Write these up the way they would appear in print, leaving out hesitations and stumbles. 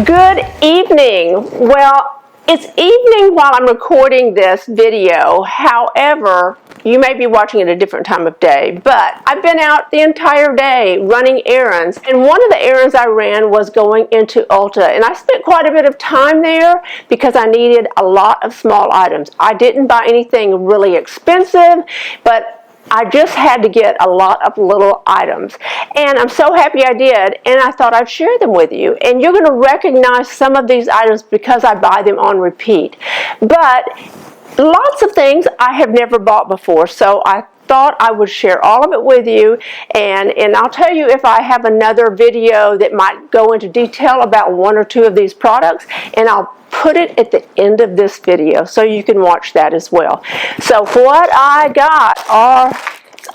Good evening. Well, it's evening while I'm recording this video. However, you may be watching at a different time of day, but I've been out the entire day running errands, and one of the errands I ran was going into ULTA, and I spent quite a bit of time there because I needed a lot of small items. I didn't buy anything really expensive, but I just had to get a lot of little items, and I'm so happy I did, and I thought I'd share them with you. And you're going to recognize some of these items because I buy them on repeat, but lots of things I have never bought before, so I thought I would share all of it with you, and I'll tell you if I have another video that might go into detail about one or two of these products, and I'll put it at the end of this video so you can watch that as well. So what I got are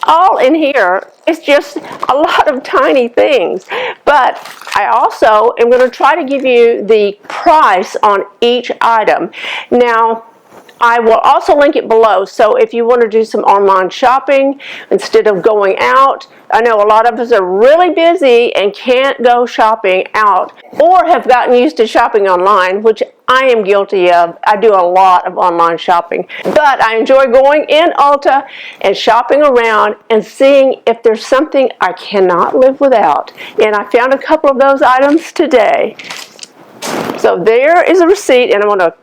all in here. It's just a lot of tiny things, but I also am going to try to give you the price on each item. Now, I will also link it below, so if you want to do some online shopping instead of going out. I know a lot of us are really busy and can't go shopping out or have gotten used to shopping online, which I am guilty of. I do a lot of online shopping, but I enjoy going in ULTA and shopping around and seeing if there's something I cannot live without. And I found a couple of those items today. So there is a receipt, and I'm going to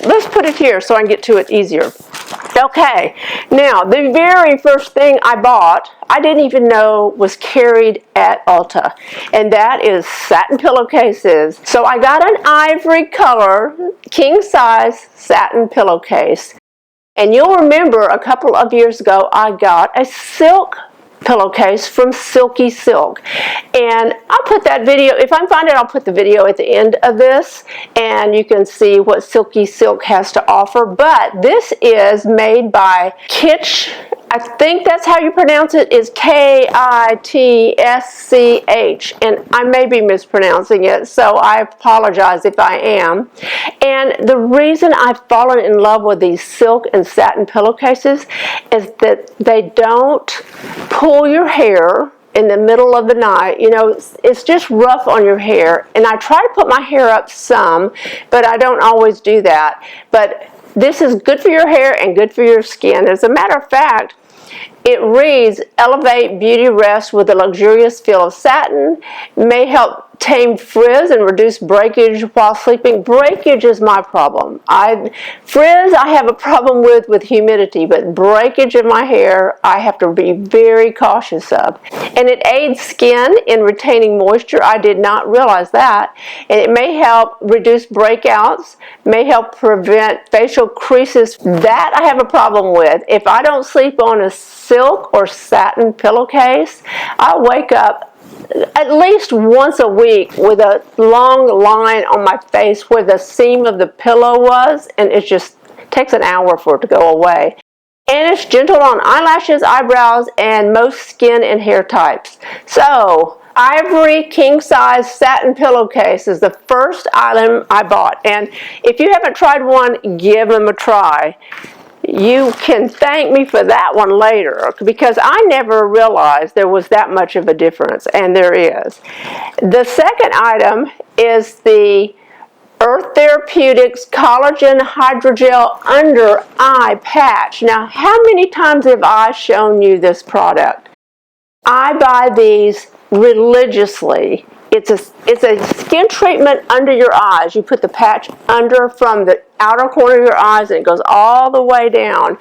let's put it here so I can get to it easier. Okay, now the very first thing I bought, I didn't even know was carried at ULTA, and that is satin pillowcases. So I got an ivory color, king size satin pillowcase. And you'll remember a couple of years ago I got a silk pillowcase from Silky Silk, and I'll put that video, if I can find it, I'll put the video at the end of this, and you can see what Silky Silk has to offer. But this is made by Kitsch. I think that's how you pronounce it, is Kitsch, and I may be mispronouncing it, so I apologize if I am. And the reason I've fallen in love with these silk and satin pillowcases is that they don't pull your hair in the middle of the night. You know, it's just rough on your hair, and I try to put my hair up some, but I don't always do that. But this is good for your hair and good for your skin. As a matter of fact, it reads, elevate beauty rest with a luxurious feel of satin, may help tame frizz and reduce breakage while sleeping. Breakage is my problem. Frizz I have a problem with humidity, but breakage in my hair I have to be very cautious of. And it aids skin in retaining moisture. I did not realize that. And it may help reduce breakouts, may help prevent facial creases. That I have a problem with. If I don't sleep on a silk or satin pillowcase, I'll wake up at least once a week with a long line on my face where the seam of the pillow was, and it just takes an hour for it to go away. And it's gentle on eyelashes, eyebrows, and most skin and hair types. So, ivory king size satin pillowcase is the first item I bought, and if you haven't tried one, give them a try. You can thank me for that one later, because I never realized there was that much of a difference, and there is. The second item is the Earth Therapeutics Collagen Hydrogel Under Eye Patch. Now, how many times have I shown you this product? I buy these religiously. It's a skin treatment under your eyes. You put the patch under from the outer corner of your eyes, and it goes all the way down.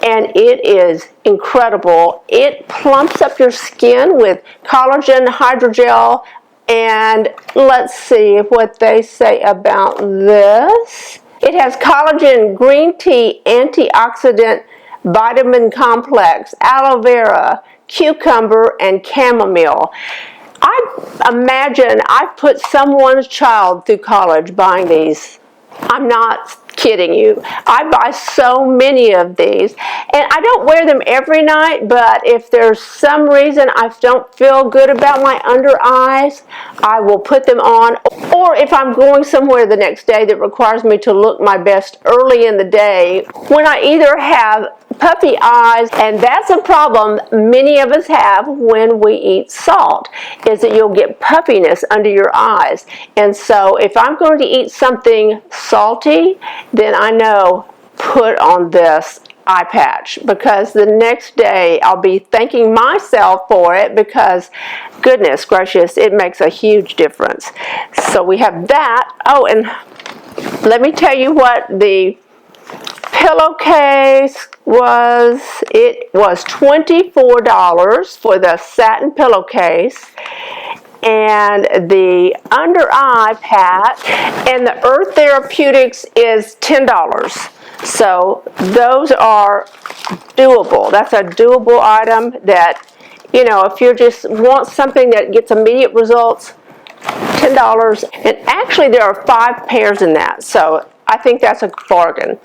And it is incredible. It plumps up your skin with collagen hydrogel. And let's see what they say about this. It has collagen, green tea, antioxidant, vitamin complex, aloe vera, cucumber, and chamomile. I imagine I've put someone's child through college buying these. I'm not kidding you. I buy so many of these, and I don't wear them every night, but if there's some reason I don't feel good about my under eyes, I will put them on. Or if I'm going somewhere the next day that requires me to look my best early in the day, when I either have puffy eyes, and that's a problem many of us have when we eat salt, is that you'll get puffiness under your eyes. And so if I'm going to eat something salty, then I know put on this eye patch, because the next day I'll be thanking myself for it, because goodness gracious, it makes a huge difference. So we have that. Oh, and let me tell you what the pillowcase was. It was $24 for the satin pillowcase, and the under eye patch and the Earth Therapeutics is $10. So those are doable. That's a doable item that, you know, if you just want something that gets immediate results, $10. And actually there are 5 pairs in that, so I think that's a bargain.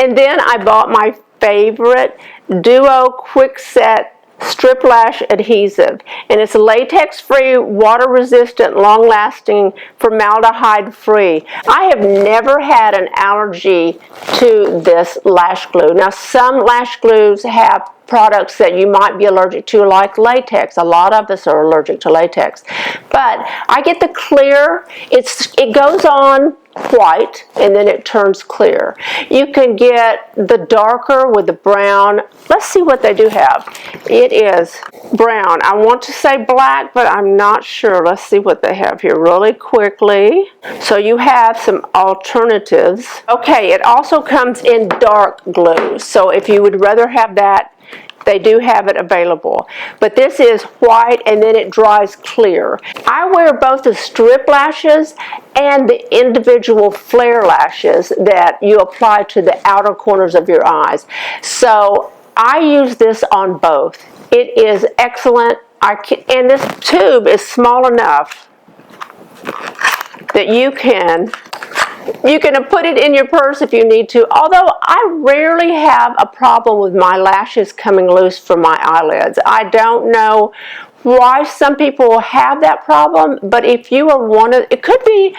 And then I bought my favorite Duo Quick Set Strip Lash Adhesive, and it's latex free, water resistant, long lasting, formaldehyde free. I have never had an allergy to this lash glue. Now some lash glues have products that you might be allergic to, like latex. A lot of us are allergic to latex, but I get the clear. It goes on white and then it turns clear. You can get the darker with the brown. Let's see what they do have. It is brown. I want to say black, but I'm not sure. Let's see what they have here really quickly. So you have some alternatives. Okay, it also comes in dark glue. So if you would rather have that, they do have it available. But this is white and then it dries clear. I wear both the strip lashes and the individual flare lashes that you apply to the outer corners of your eyes. So I use this on both. It is excellent. And this tube is small enough that you can put it in your purse if you need to. Although I rarely have a problem with my lashes coming loose from my eyelids. I don't know why some people have that problem, but if you are one of, it could be,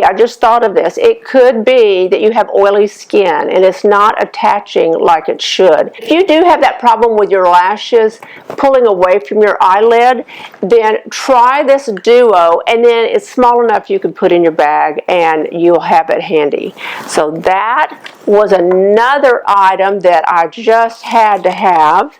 I just thought of this, it could be that you have oily skin and it's not attaching like it should. If you do have that problem with your lashes pulling away from your eyelid, then try this Duo, and then it's small enough you can put in your bag and you'll have it handy. So that was another item that I just had to have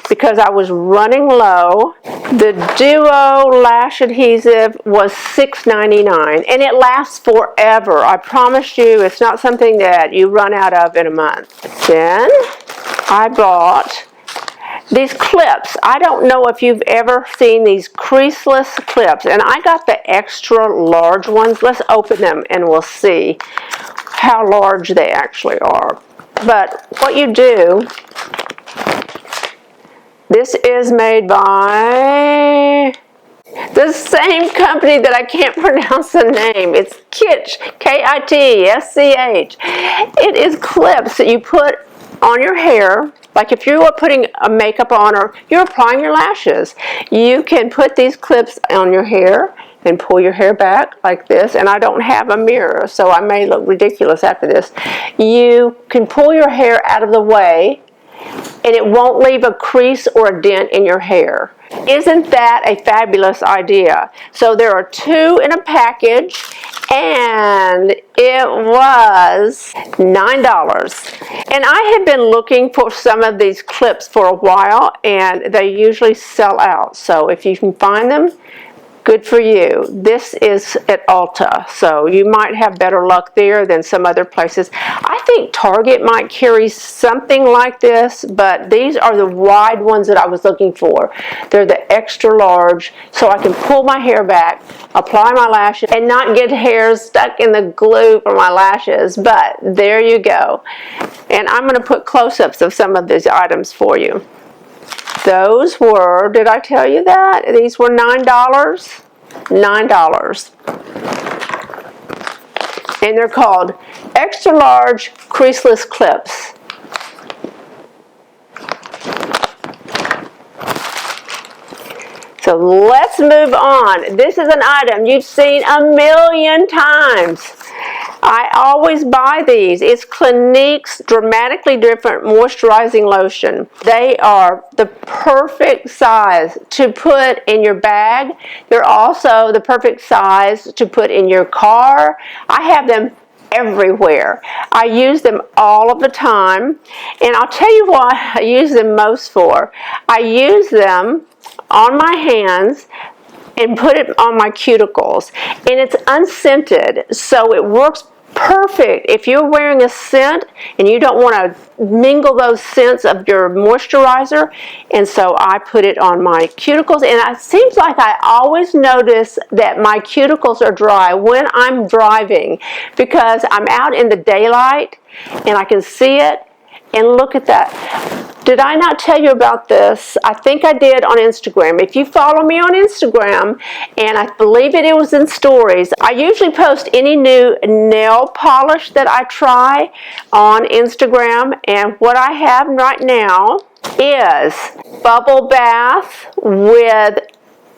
because I was running low. The Duo Lash Adhesive was $6.99 and it lasts forever. I promise you, it's not something that you run out of in a month. Then I bought these clips. I don't know if you've ever seen these creaseless clips, and I got the extra large ones. Let's open them and we'll see how large they actually are. But what you do, this is made by the same company that I can't pronounce the name. It's Kitsch, K-I-T-S-C-H. It is clips that you put on your hair. Like if you are putting a makeup on or you're applying your lashes, you can put these clips on your hair and pull your hair back like this. And I don't have a mirror, so I may look ridiculous after this. You can pull your hair out of the way and it won't leave a crease or a dent in your hair. Isn't that a fabulous idea? So there are 2 in a package, and it was $9. And I have been looking for some of these clips for a while, and they usually sell out. So if you can find them, good for you. This is at ULTA, so you might have better luck there than some other places. I think Target might carry something like this, but these are the wide ones that I was looking for. They're the extra large, so I can pull my hair back, apply my lashes, and not get hairs stuck in the glue for my lashes. But there you go. And I'm going to put close-ups of some of these items for you. Those were, did I tell you that? These were $9. $9. And they're called extra large creaseless clips. So let's move on. This is an item you've seen a million times. I always buy these. It's Clinique's Dramatically Different Moisturizing Lotion. They are the perfect size to put in your bag. They're also the perfect size to put in your car. I have them everywhere. I use them all of the time, and I'll tell you what I use them most for. I use them on my hands and put it on my cuticles, and it's unscented, so it works perfect if you're wearing a scent and you don't want to mingle those scents of your moisturizer. And so I put it on my cuticles, and it seems like I always notice that my cuticles are dry when I'm driving, because I'm out in the daylight and I can see it. And look at that. Did I not tell you about this? I think I did on Instagram. If you follow me on Instagram, and I believe it was in stories, I usually post any new nail polish that I try on Instagram. And what I have right now is bubble bath with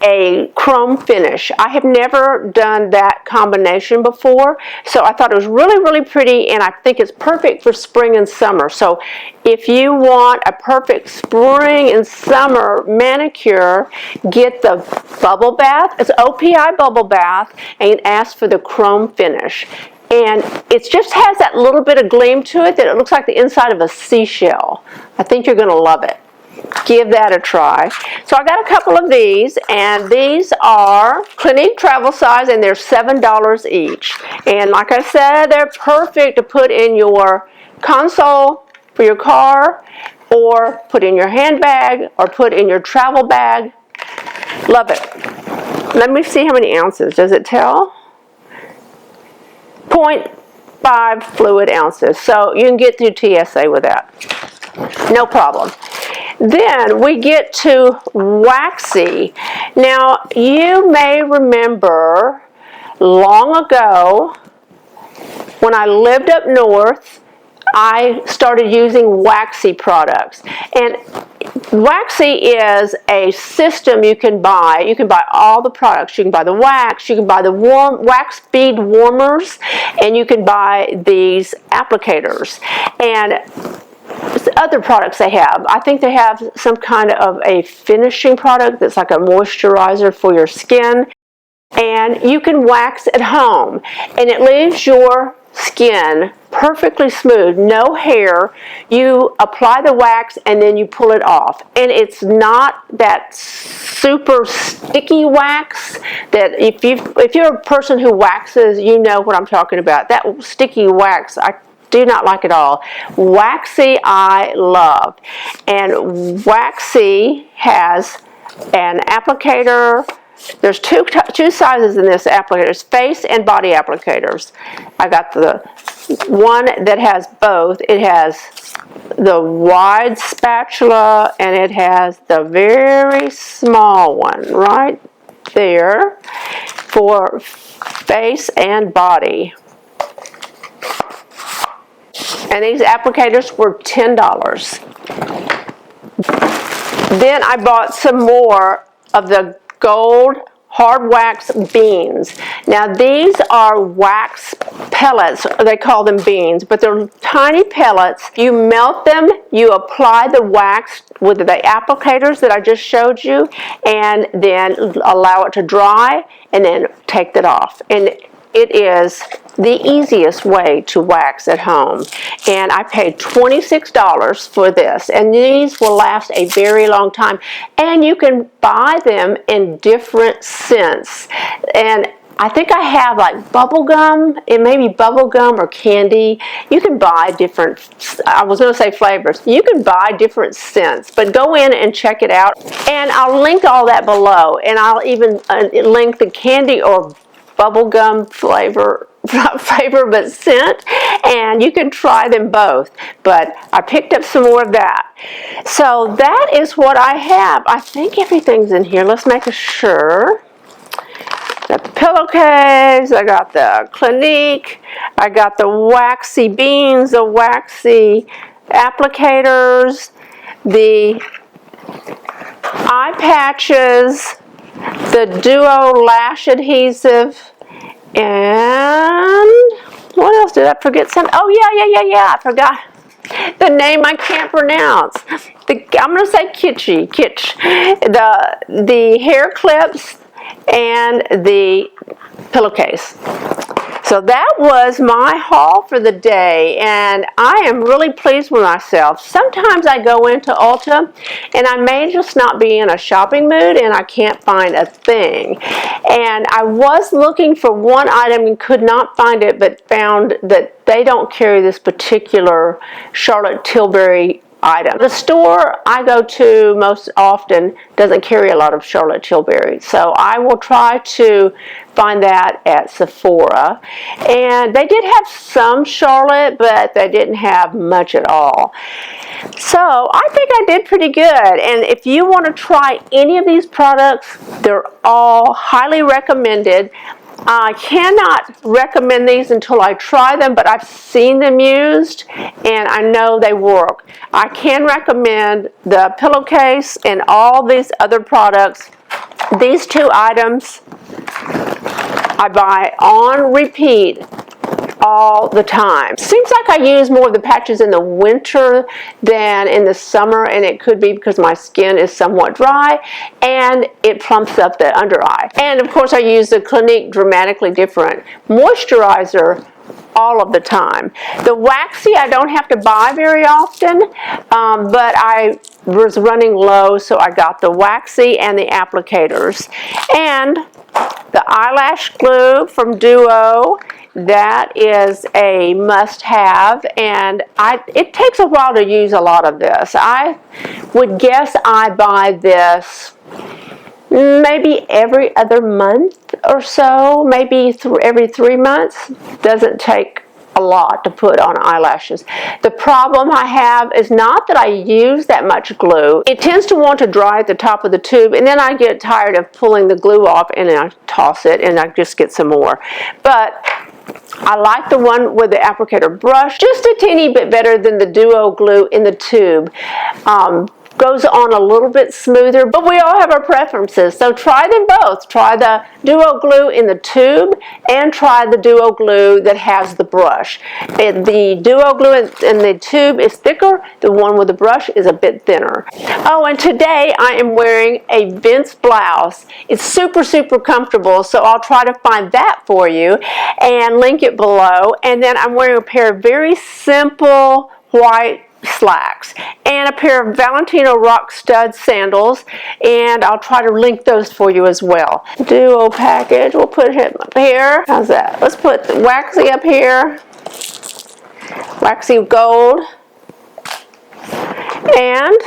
a chrome finish. I have never done that combination before, so I thought it was really, really pretty, and I think it's perfect for spring and summer. So if you want a perfect spring and summer manicure, get the bubble bath. It's OPI bubble bath, and ask for the chrome finish. And it just has that little bit of gleam to it that it looks like the inside of a seashell. I think you're going to love it. Give that a try. So I got a couple of these, and these are Clinique travel size, and they're $7 each. And like I said, they're perfect to put in your console for your car, or put in your handbag, or put in your travel bag. Love it. Let me see how many ounces. Does it tell? 0.5 fluid ounces. So you can get through TSA with that. No problem. Then we get to waxy. Now, you may remember long ago when I lived up north, I started using waxy products. And waxy is a system you can buy. You can buy all the products. You can buy the wax, you can buy the wax bead warmers, and you can buy these applicators. And other products they have. I think they have some kind of a finishing product that's like a moisturizer for your skin. And you can wax at home, and it leaves your skin perfectly smooth, no hair. You apply the wax and then you pull it off. And it's not that super sticky wax that if you're a person who waxes, you know what I'm talking about. That sticky wax, I do not like it all. Waxy I love. And waxy has an applicator. There's two sizes in this applicator. There's face and body applicators. I got the one that has both. It has the wide spatula, and it has the very small one right there for face and body. And these applicators were $10. Then I bought some more of the gold hard wax beans. Now these are wax pellets, they call them beans, but they're tiny pellets. You melt them, you apply the wax with the applicators that I just showed you, and then allow it to dry, and then take that off. And it is the easiest way to wax at home. And I paid $26 for this. And these will last a very long time. And you can buy them in different scents. And I think I have like bubble gum. It may be bubble gum or candy. You can buy different, I was going to say flavors. You can buy different scents, but go in and check it out. And I'll link all that below. And I'll even link the candy or bubblegum flavor, not flavor, but scent, and you can try them both. But I picked up some more of that. So that is what I have. I think everything's in here. Let's make sure. Got the pillowcase, I got the Clinique, I got the waxy beans, the waxy applicators, the eye patches, the Duo Lash adhesive, and what Did I forget something? Oh, yeah. I forgot the name I can't pronounce. I'm going to say kitsch. The hair clips and the pillowcase. So that was my haul for the day, and I am really pleased with myself. Sometimes I go into Ulta and I may just not be in a shopping mood and I can't find a thing. And I was looking for one item and could not find it, but found that they don't carry this particular Charlotte Tilbury item. The store I go to most often doesn't carry a lot of Charlotte Tilbury, so I will try to find that at Sephora. And they did have some Charlotte, but they didn't have much at all. So I think I did pretty good. And if you want to try any of these products, they're all highly recommended. I cannot recommend these until I try them, but I've seen them used and I know they work. I can recommend the pillowcase and all these other products. These two items I buy on repeat all the time. Seems like I use more of the patches in the winter than in the summer, and it could be because my skin is somewhat dry and it plumps up the under eye. And of course I use the Clinique Dramatically Different moisturizer all of the time. The waxy I don't have to buy very often, but I was running low, so I got the waxy and the applicators. And the eyelash glue from Duo, that is a must-have, and it takes a while to use a lot of this. I would guess I buy this maybe every other month or so, maybe every 3 months. Doesn't take a lot to put on eyelashes. The problem I have is not that I use that much glue. It tends to want to dry at the top of the tube, and then I get tired of pulling the glue off and I toss it and I just get some more. But I like the one with the applicator brush, just a teeny bit better than the Duo glue in the tube. Goes on a little bit smoother, but we all have our preferences, so try them both. Try the Duo glue in the tube and try the Duo glue that has the brush. The Duo glue in the tube is thicker, the one with the brush is a bit thinner. Oh, and today I am wearing a Vince blouse. It's super comfortable, so I'll try to find that for you and link it below. And then I'm wearing a pair of very simple white slacks and a pair of Valentino rock stud sandals, and I'll try to link those for you as well. Duo package, we'll put it up here. How's that? Let's put the waxy up here, waxy gold, and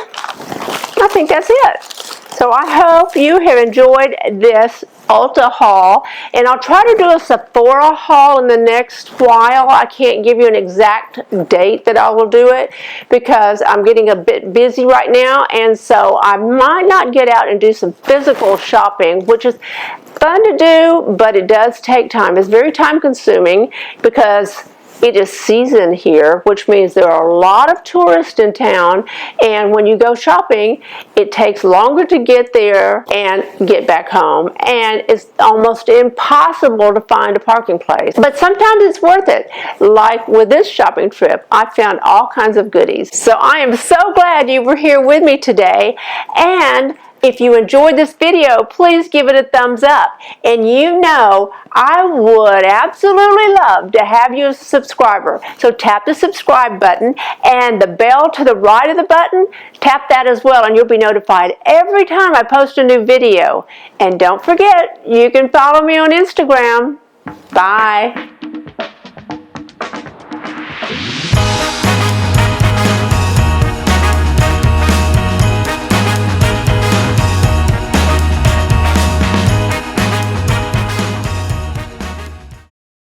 I think that's it. So I hope you have enjoyed this Ulta haul, and I'll try to do a Sephora haul in the next while. I can't give you an exact date that I will do it because I'm getting a bit busy right now, and so I might not get out and do some physical shopping, which is fun to do, but it does take time. It's very time consuming because it is season here, which means there are a lot of tourists in town, and when you go shopping, it takes longer to get there and get back home, and it's almost impossible to find a parking place. But sometimes it's worth it. Like with this shopping trip, I found all kinds of goodies. So I am so glad you were here with me today, and if you enjoyed this video, please give it a thumbs up. And you know, I would absolutely love to have you as a subscriber. So tap the subscribe button and the bell to the right of the button, tap that as well, and you'll be notified every time I post a new video. And don't forget, you can follow me on Instagram. Bye.